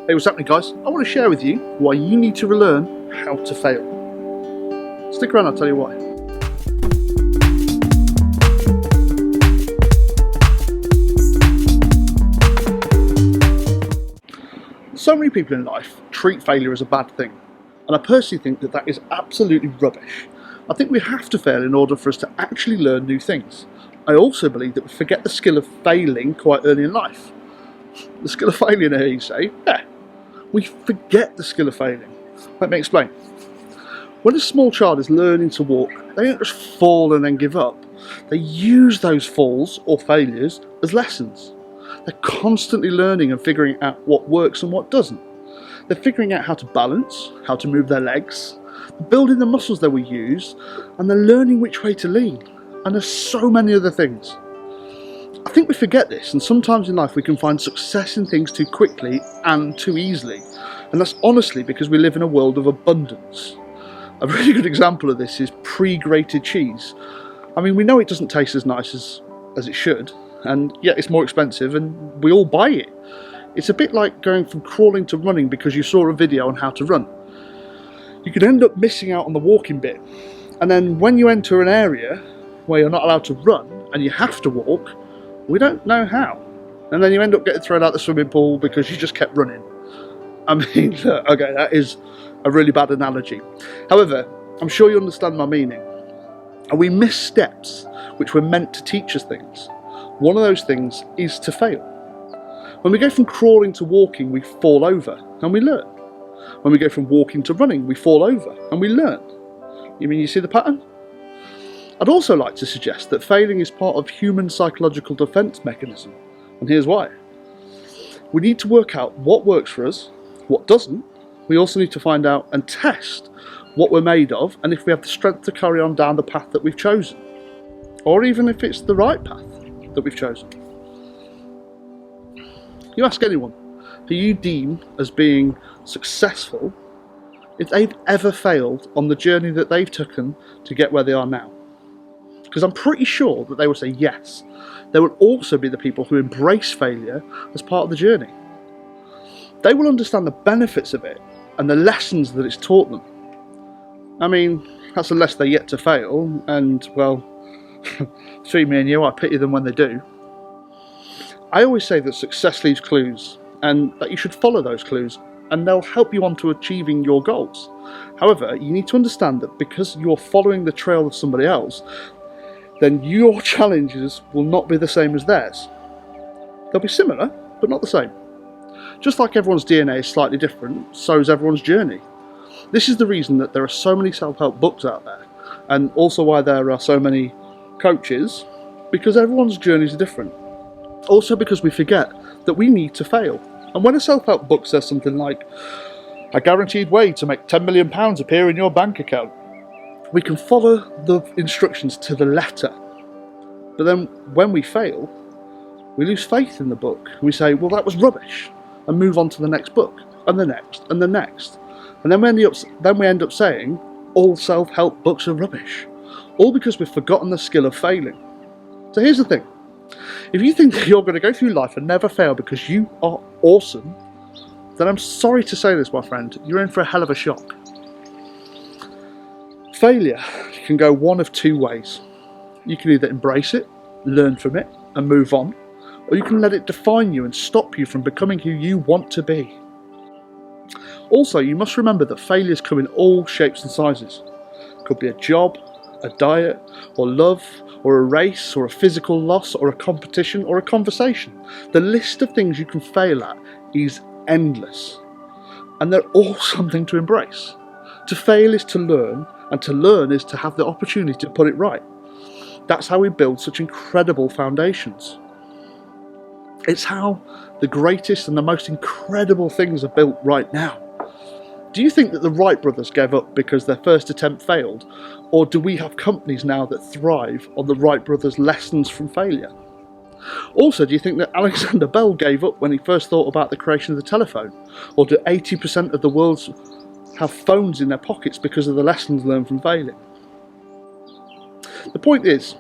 Hey, what's happening, guys? I want to share with you why you need to learn how to fail. Stick around, I'll tell you why. So many people in life treat failure as a bad thing, and I personally think that that is absolutely rubbish. I think we have to fail in order for us to actually learn new things. I also believe that we forget the skill of failing quite early in life. The skill of failing, here you say? Yeah. We forget the skill of failing. Let me explain. When a small child is learning to walk, they don't just fall and then give up. They use those falls or failures as lessons. They're constantly learning and figuring out what works and what doesn't. They're figuring out how to balance, how to move their legs, building the muscles they will use, and they're learning which way to lean. And there's so many other things. I think we forget this, and sometimes in life we can find success in things too quickly and too easily. And that's honestly because we live in a world of abundance. A really good example of this is pre-grated cheese. I mean, we know it doesn't taste as nice as it should, and yet it's more expensive and we all buy it. It's a bit like going from crawling to running because you saw a video on how to run. You could end up missing out on the walking bit, and then when you enter an area where you're not allowed to run and you have to walk, we don't know how. And then you end up getting thrown out the swimming pool because you just kept running. I mean, okay, that is a really bad analogy. However, I'm sure you understand my meaning. And we miss steps which were meant to teach us things. One of those things is to fail. When we go from crawling to walking, we fall over and we learn. When we go from walking to running, we fall over and we learn. You mean you see the pattern? I'd also like to suggest that failing is part of human psychological defence mechanism, and here's why. We need to work out what works for us, what doesn't. We also need to find out and test what we're made of, and if we have the strength to carry on down the path that we've chosen, or even if it's the right path that we've chosen. You ask anyone who you deem as being successful if they've ever failed on the journey that they've taken to get where they are now. Because I'm pretty sure that they will say yes. There will also be the people who embrace failure as part of the journey. They will understand the benefits of it and the lessons that it's taught them. I mean, that's unless they're yet to fail, and well, between me and you, I pity them when they do. I always say that success leaves clues, and that you should follow those clues, and they'll help you on to achieving your goals. However, you need to understand that because you're following the trail of somebody else, then your challenges will not be the same as theirs. They'll be similar, but not the same. Just like everyone's DNA is slightly different, so is everyone's journey. This is the reason that there are so many self-help books out there, and also why there are so many coaches, because everyone's journeys are different. Also because we forget that we need to fail. And when a self-help book says something like, "A guaranteed way to make £10 million appear in your bank account," we can follow the instructions to the letter. But then when we fail, we lose faith in the book. We say, well, that was rubbish, and move on to the next book, and the next, and the next. And then we end up saying, all self-help books are rubbish. All because we've forgotten the skill of failing. So here's the thing. If you think that you're going to go through life and never fail because you are awesome, then I'm sorry to say this, my friend, you're in for a hell of a shock. Failure can go one of two ways. You can either embrace it, learn from it, and move on, or you can let it define you and stop you from becoming who you want to be. Also, you must remember that failures come in all shapes and sizes. It could be a job, a diet, or love, or a race, or a physical loss, or a competition, or a conversation. The list of things you can fail at is endless, and they're all something to embrace. To fail is to learn, and to learn is to have the opportunity to put it right. That's how we build such incredible foundations. It's how the greatest and the most incredible things are built right now. Do you think that the Wright brothers gave up because their first attempt failed? Or do we have companies now that thrive on the Wright brothers' lessons from failure? Also, do you think that Alexander Bell gave up when he first thought about the creation of the telephone? Or do 80% of the world's have phones in their pockets because of the lessons learned from failing? The point is,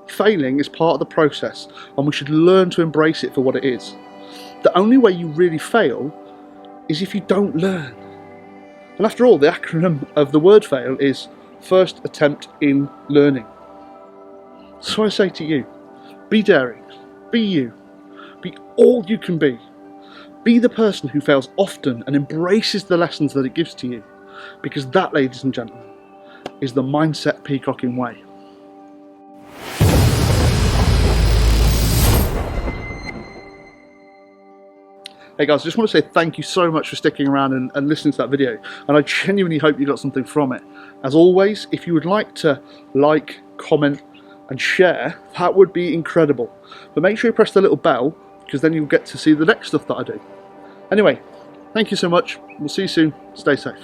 failing is part of the process, and we should learn to embrace it for what it is. The only way you really fail is if you don't learn. And after all, the acronym of the word fail is first attempt in learning. So I say to you, be daring, be you, be all you can be. Be the person who fails often and embraces the lessons that it gives to you, because that, ladies and gentlemen, is the mindset peacocking way. Hey guys, I just want to say thank you so much for sticking around and listening to that video, and I genuinely hope you got something from it. As always, if you would like to like, comment and share, that would be incredible. But make sure you press the little bell, because then you'll get to see the next stuff that I do. Anyway, thank you so much. We'll see you soon. Stay safe.